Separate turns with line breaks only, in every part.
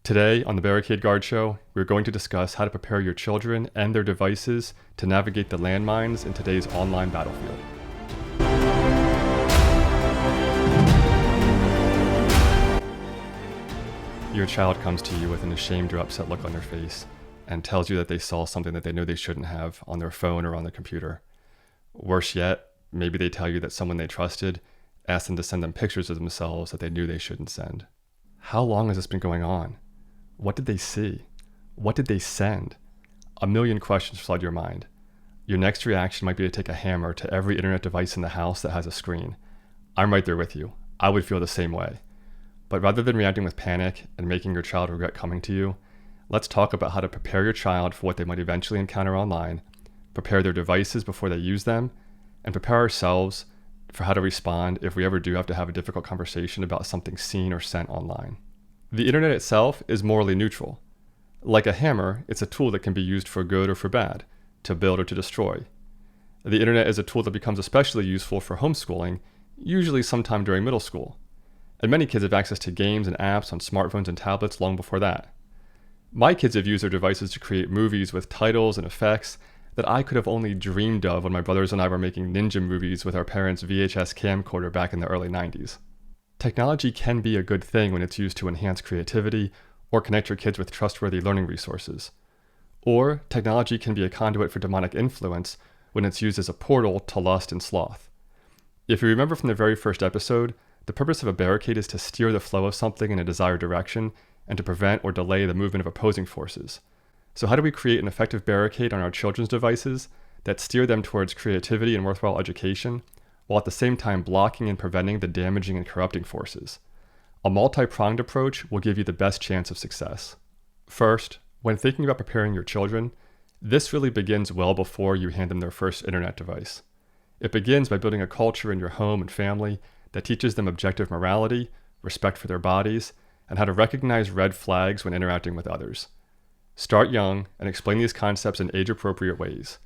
Today on the Barricade Guard Show, we're going to discuss how to prepare your children and their devices to navigate the landmines in today's online battlefield. Your child comes to you with an ashamed or upset look on their face and tells you that they saw something that they know they shouldn't have on their phone or on their computer. Worse yet, maybe they tell you that someone they trusted asked them to send them pictures of themselves that they knew they shouldn't send. How long has this been going on? What did they see? What did they send? A million questions flood your mind. Your next reaction might be to take a hammer to every internet device in the house that has a screen. I'm right there with you. I would feel the same way. But rather than reacting with panic and making your child regret coming to you, let's talk about how to prepare your child for what they might eventually encounter online, prepare their devices before they use them, and prepare ourselves for how to respond if we ever do have to have a difficult conversation about something seen or sent online. The internet itself is morally neutral. Like a hammer, it's a tool that can be used for good or for bad, to build or to destroy. The internet is a tool that becomes especially useful for homeschooling, usually sometime during middle school. And many kids have access to games and apps on smartphones and tablets long before that. My kids have used their devices to create movies with titles and effects that I could have only dreamed of when my brothers and I were making ninja movies with our parents' VHS camcorder back in the early 90s. Technology can be a good thing when it's used to enhance creativity or connect your kids with trustworthy learning resources. Or technology can be a conduit for demonic influence when it's used as a portal to lust and sloth. If you remember from the very first episode, the purpose of a barricade is to steer the flow of something in a desired direction and to prevent or delay the movement of opposing forces. So how do we create an effective barricade on our children's devices that steer them towards creativity and worthwhile education, while at the same time blocking and preventing the damaging and corrupting forces? A multi-pronged approach will give you the best chance of success. First, when thinking about preparing your children, this really begins well before you hand them their first internet device. It begins by building a culture in your home and family that teaches them objective morality, respect for their bodies, and how to recognize red flags when interacting with others. Start young and explain these concepts in age-appropriate ways.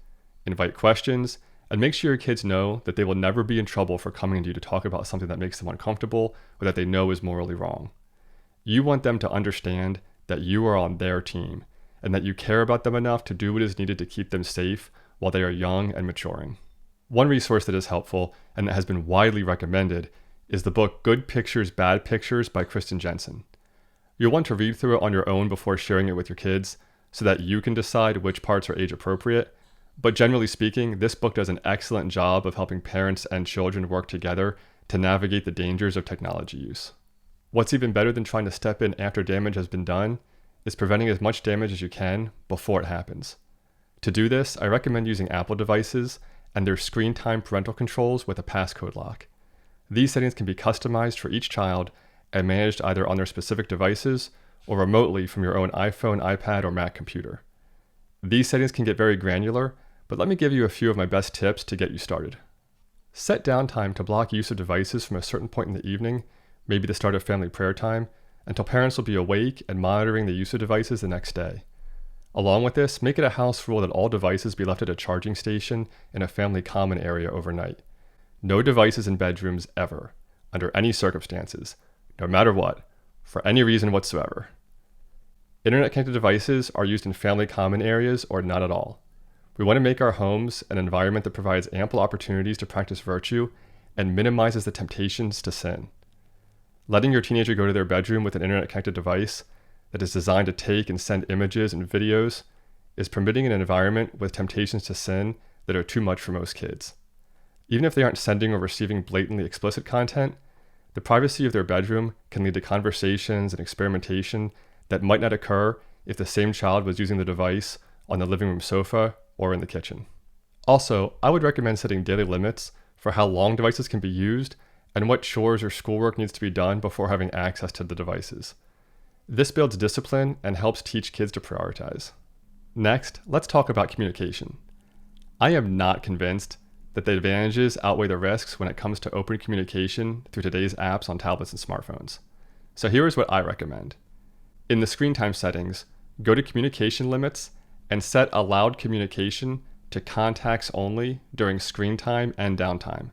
Invite questions, and make sure your kids know that they will never be in trouble for coming to you to talk about something that makes them uncomfortable or that they know is morally wrong. You want them to understand that you are on their team and that you care about them enough to do what is needed to keep them safe while they are young and maturing. One resource that is helpful and that has been widely recommended is the book Good Pictures, Bad Pictures by Kristen Jensen. You'll want to read through it on your own before sharing it with your kids so that you can decide which parts are age appropriate. But generally speaking, this book does an excellent job of helping parents and children work together to navigate the dangers of technology use. What's even better than trying to step in after damage has been done is preventing as much damage as you can before it happens. To do this, I recommend using Apple devices and their screen time parental controls with a passcode lock. These settings can be customized for each child and managed either on their specific devices or remotely from your own iPhone, iPad, or Mac computer. These settings can get very granular, but let me give you a few of my best tips to get you started. Set downtime to block use of devices from a certain point in the evening, maybe the start of family prayer time, until parents will be awake and monitoring the use of devices the next day. Along with this, make it a house rule that all devices be left at a charging station in a family common area overnight. No devices in bedrooms ever, under any circumstances, no matter what, for any reason whatsoever. Internet-connected devices are used in family common areas or not at all. We want to make our homes an environment that provides ample opportunities to practice virtue and minimizes the temptations to sin. Letting your teenager go to their bedroom with an internet-connected device that is designed to take and send images and videos is permitting an environment with temptations to sin that are too much for most kids. Even if they aren't sending or receiving blatantly explicit content, the privacy of their bedroom can lead to conversations and experimentation that might not occur if the same child was using the device on the living room sofa or in the kitchen. Also, I would recommend setting daily limits for how long devices can be used and what chores or schoolwork needs to be done before having access to the devices. This builds discipline and helps teach kids to prioritize. Next, let's talk about communication. I am not convinced that the advantages outweigh the risks when it comes to open communication through today's apps on tablets and smartphones. So here is what I recommend. In the screen time settings, go to communication limits and set allowed communication to contacts only during screen time and downtime.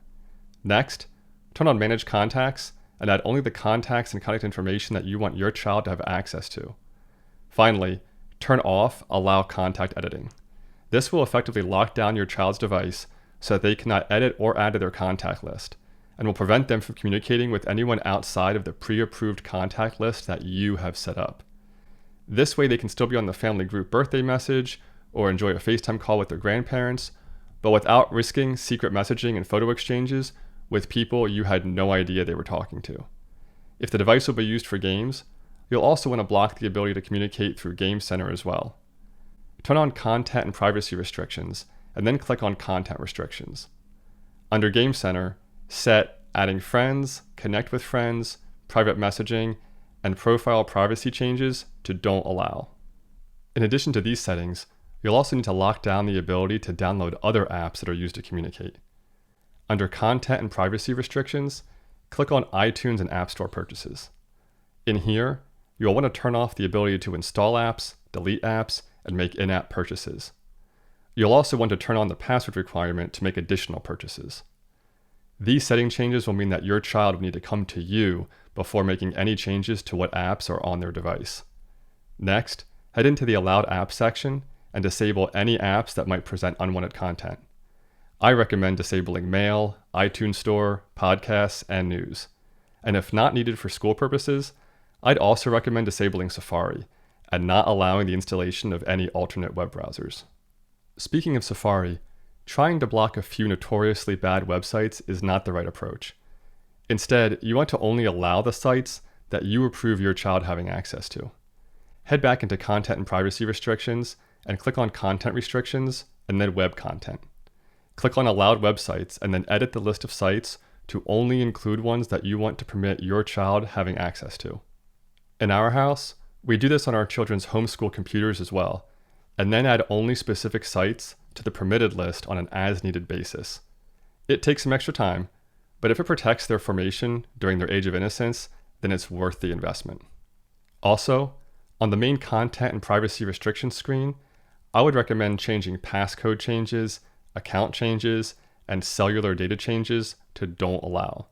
Next, turn on manage contacts and add only the contacts and contact information that you want your child to have access to. Finally, turn off Allow Contact Editing. This will effectively lock down your child's device so that they cannot edit or add to their contact list, and will prevent them from communicating with anyone outside of the pre-approved contact list that you have set up. This way they can still be on the family group birthday message or enjoy a FaceTime call with their grandparents, but without risking secret messaging and photo exchanges with people you had no idea they were talking to. If the device will be used for games, you'll also want to block the ability to communicate through Game Center as well. Turn on Content and Privacy Restrictions, and then click on Content Restrictions. Under Game Center, set Adding Friends, Connect with Friends, Private Messaging, and Profile Privacy changes to Don't Allow. In addition to these settings, you'll also need to lock down the ability to download other apps that are used to communicate. Under Content and Privacy Restrictions, click on iTunes and App Store purchases. In here, you'll want to turn off the ability to install apps, delete apps, and make in-app purchases. You'll also want to turn on the password requirement to make additional purchases. These setting changes will mean that your child will need to come to you before making any changes to what apps are on their device. Next, head into the Allowed Apps section and disable any apps that might present unwanted content. I recommend disabling Mail, iTunes Store, Podcasts, and News. And if not needed for school purposes, I'd also recommend disabling Safari and not allowing the installation of any alternate web browsers. Speaking of Safari, trying to block a few notoriously bad websites is not the right approach. Instead, you want to only allow the sites that you approve your child having access to. Head back into Content and Privacy Restrictions and click on Content Restrictions and then Web Content. Click on Allowed Websites and then edit the list of sites to only include ones that you want to permit your child having access to. In our house, we do this on our children's homeschool computers as well, and then add only specific sites to the permitted list on an as-needed basis. It takes some extra time, but if it protects their formation during their age of innocence, then it's worth the investment. Also, on the main Content and Privacy Restrictions screen, I would recommend changing passcode changes, account changes, and cellular data changes to Don't Allow.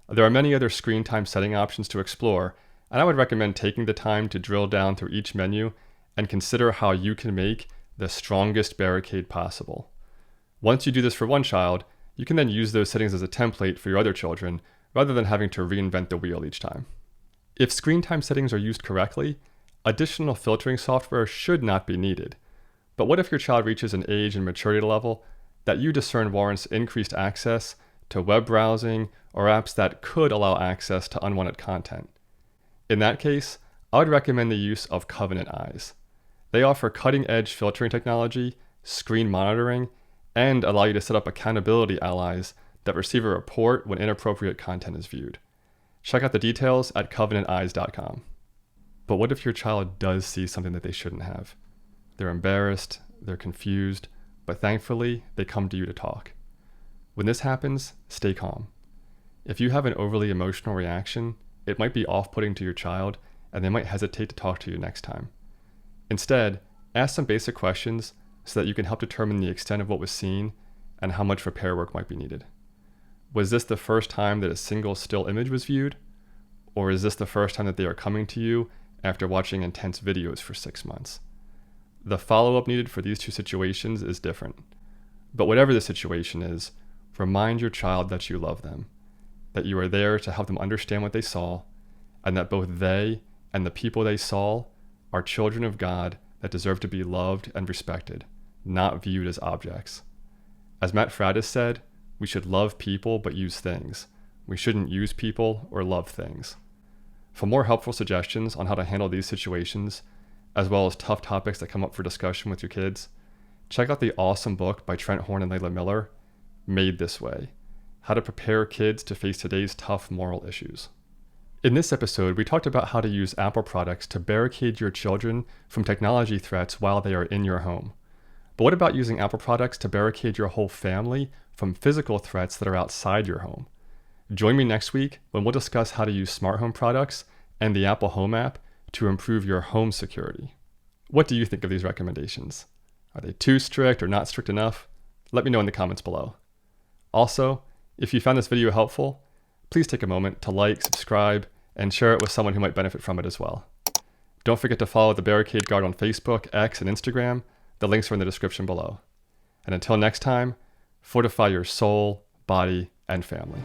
There are many other screen time setting options to explore, and I would recommend taking the time to drill down through each menu and consider how you can make the strongest barricade possible. Once you do this for one child, you can then use those settings as a template for your other children, rather than having to reinvent the wheel each time. If screen time settings are used correctly, additional filtering software should not be needed. But what if your child reaches an age and maturity level that you discern warrants increased access to web browsing or apps that could allow access to unwanted content? In that case, I would recommend the use of Covenant Eyes. They offer cutting-edge filtering technology, screen monitoring, and allow you to set up accountability allies that receive a report when inappropriate content is viewed. Check out the details at covenanteyes.com. But what if your child does see something that they shouldn't have? They're embarrassed, they're confused, but thankfully, they come to you to talk. When this happens, stay calm. If you have an overly emotional reaction, it might be off-putting to your child, and they might hesitate to talk to you next time. Instead, ask some basic questions so that you can help determine the extent of what was seen and how much repair work might be needed. Was this the first time that a single still image was viewed? Or is this the first time that they are coming to you after watching intense videos for 6 months? The follow-up needed for these two situations is different. But whatever the situation is, remind your child that you love them, that you are there to help them understand what they saw, and that both they and the people they saw are children of God that deserve to be loved and respected, not viewed as objects. As Matt Fraddis said, we should love people but use things. We shouldn't use people or love things. For more helpful suggestions on how to handle these situations, as well as tough topics that come up for discussion with your kids, check out the awesome book by Trent Horn and Layla Miller, Made This Way: How to Prepare Kids to Face Today's Tough Moral Issues. In this episode, we talked about how to use Apple products to barricade your children from technology threats while they are in your home. But what about using Apple products to barricade your whole family from physical threats that are outside your home? Join me next week when we'll discuss how to use smart home products and the Apple Home app to improve your home security. What do you think of these recommendations? Are they too strict or not strict enough? Let me know in the comments below. Also, if you found this video helpful, please take a moment to like, subscribe, and share it with someone who might benefit from it as well. Don't forget to follow the Barricade Guard on Facebook, X, and Instagram. The links are in the description below. And until next time, fortify your soul, body, and family.